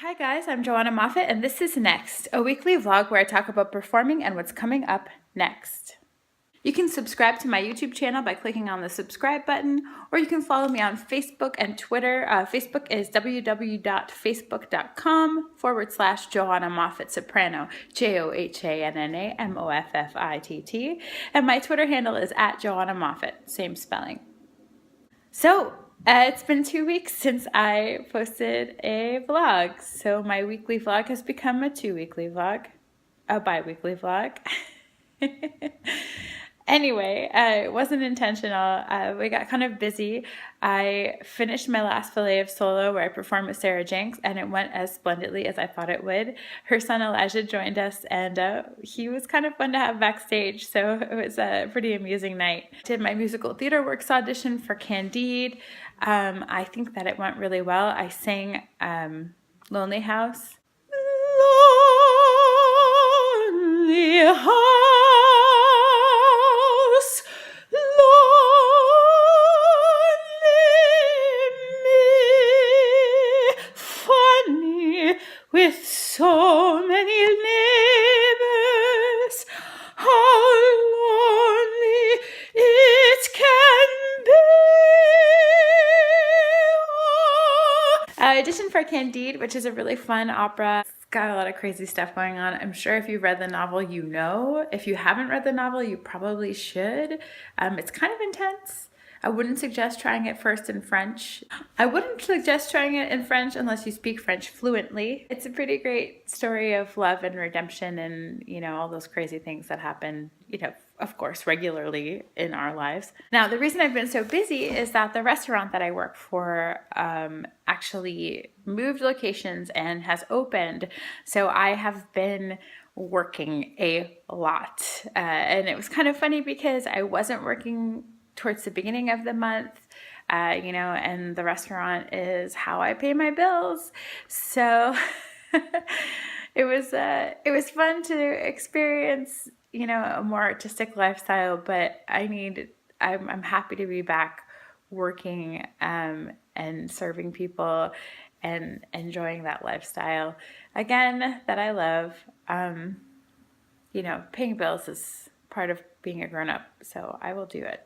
Hi guys, I'm Joanna Moffat and this is Next, a weekly vlog where I talk about performing and what's coming up next. You can subscribe to my YouTube channel by clicking on the subscribe button, or you can follow me on Facebook and Twitter. Facebook is www.facebook.com/Joanna Moffat Soprano, Johanna Moffitt, and my Twitter handle is @Joanna Moffat, same spelling. So, it's been 2 weeks since I posted a vlog. So my weekly vlog has become a bi-weekly vlog. Anyway, it wasn't intentional. We got kind of busy. I finished my last Filet of Solo where I performed with Sarah Jenks, and it went as splendidly as I thought it would. Her son Elijah joined us, and he was kind of fun to have backstage, so it was a pretty amusing night. Did my musical theater works audition for Candide. I think that it went really well. I sang Lonely House. Lonely House. With so many neighbors, how lonely it can be. I auditioned for Candide, which is a really fun opera. It's got a lot of crazy stuff going on. I'm sure if you've read the novel, you know. If you haven't read the novel, you probably should. It's kind of intense. I wouldn't suggest trying it first in French. I wouldn't suggest trying it in French unless you speak French fluently. It's a pretty great story of love and redemption and, all those crazy things that happen, of course, regularly in our lives. Now, the reason I've been so busy is that the restaurant that I work for actually moved locations and has opened. So I have been working a lot. And it was kind of funny because I wasn't working towards the beginning of the month, and the restaurant is how I pay my bills. So it was fun to experience, a more artistic lifestyle, but I'm happy to be back working and serving people and enjoying that lifestyle again that I love. Paying bills is part of being a grown-up, so I will do it.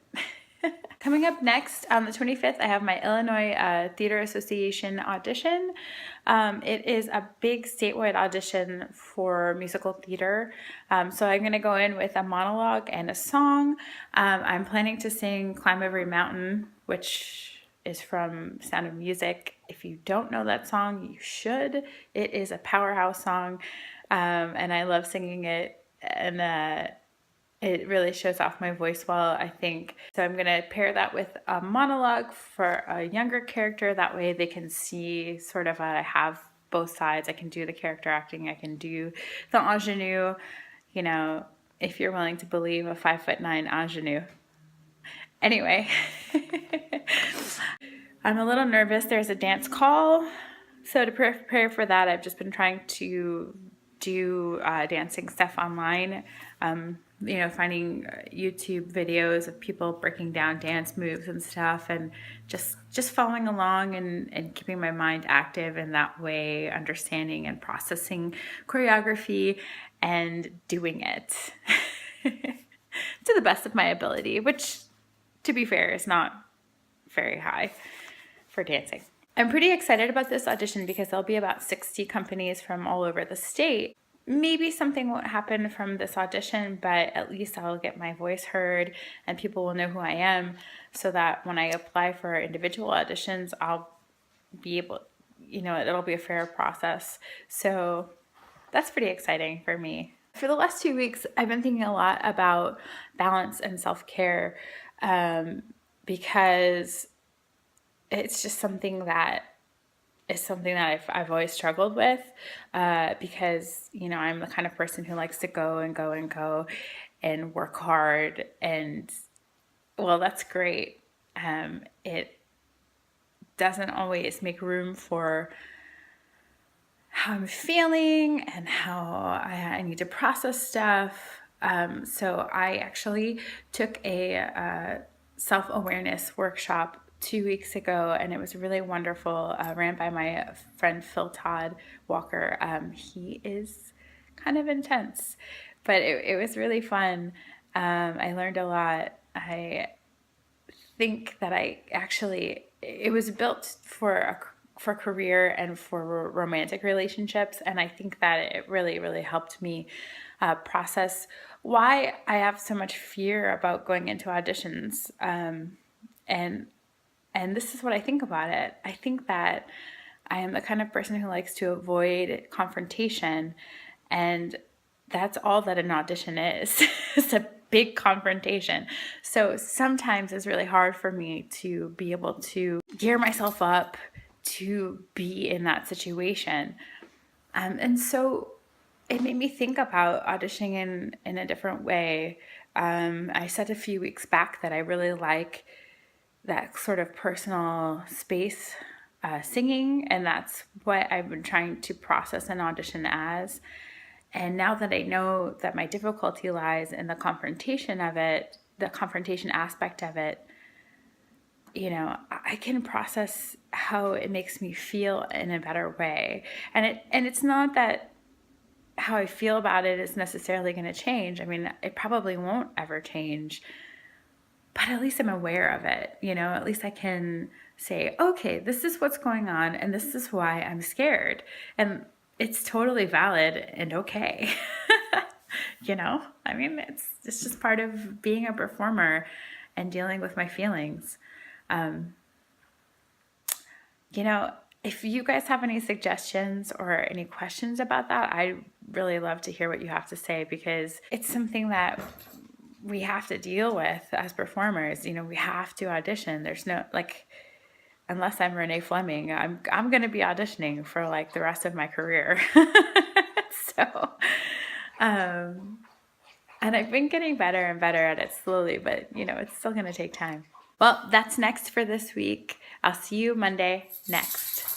Coming up next, on the 25th, I have my Illinois Theater Association audition. It is a big statewide audition for musical theater. So I'm going to go in with a monologue and a song. I'm planning to sing Climb Every Mountain, which is from Sound of Music. If you don't know that song, you should. It is a powerhouse song, and I love singing it. And it really shows off my voice well, I think. So I'm going to pair that with a monologue for a younger character. That way they can see sort of I have both sides. I can do the character acting. I can do the ingenue, if you're willing to believe a 5'9" ingenue. Anyway, I'm a little nervous. There's a dance call. So to prepare for that, I've just been trying to do dancing stuff online. Finding YouTube videos of people breaking down dance moves and stuff, and just following along and keeping my mind active in that way, understanding and processing choreography and doing it to the best of my ability, which, to be fair, is not very high for dancing. I'm pretty excited about this audition because there'll be about 60 companies from all over the state. Maybe something won't happen from this audition, but at least I'll get my voice heard and people will know who I am, so that when I apply for individual auditions, I'll be able, it'll be a fair process. So that's pretty exciting for me. For the last 2 weeks, I've been thinking a lot about balance and self-care because it's just something that I've always struggled with because, I'm the kind of person who likes to go and go and go and work hard. And, well, that's great. It doesn't always make room for how I'm feeling and how I need to process stuff. So I actually took a self-awareness workshop 2 weeks ago, and it was really wonderful. Ran by my friend Phil Todd Walker. He is kind of intense, but it was really fun. I learned a lot. I think that it was built for career and for romantic relationships, and I think that it really, really helped me process why I have so much fear about going into auditions. And this is what I think about it. I think that I am the kind of person who likes to avoid confrontation, and that's all that an audition is. It's a big confrontation. So sometimes it's really hard for me to be able to gear myself up to be in that situation. And so it made me think about auditioning in a different way. I said a few weeks back that I really like that sort of personal space singing, and that's what I've been trying to process an audition as. And now that I know that my difficulty lies in the confrontation of it, the confrontation aspect of it, I can process how it makes me feel in a better way. And it's not that how I feel about it is necessarily going to change. I mean, it probably won't ever change, but at least I'm aware of it. At least I can say, okay, this is what's going on, and this is why I'm scared. And it's totally valid and okay. I mean, it's just part of being a performer and dealing with my feelings. If you guys have any suggestions or any questions about that, I really love to hear what you have to say, because it's something that we have to deal with as performers. We have to audition. There's no, unless I'm Renee Fleming, I'm going to be auditioning for the rest of my career. So, and I've been getting better and better at it slowly, but it's still going to take time. Well, that's next for this week. I'll see you Monday next.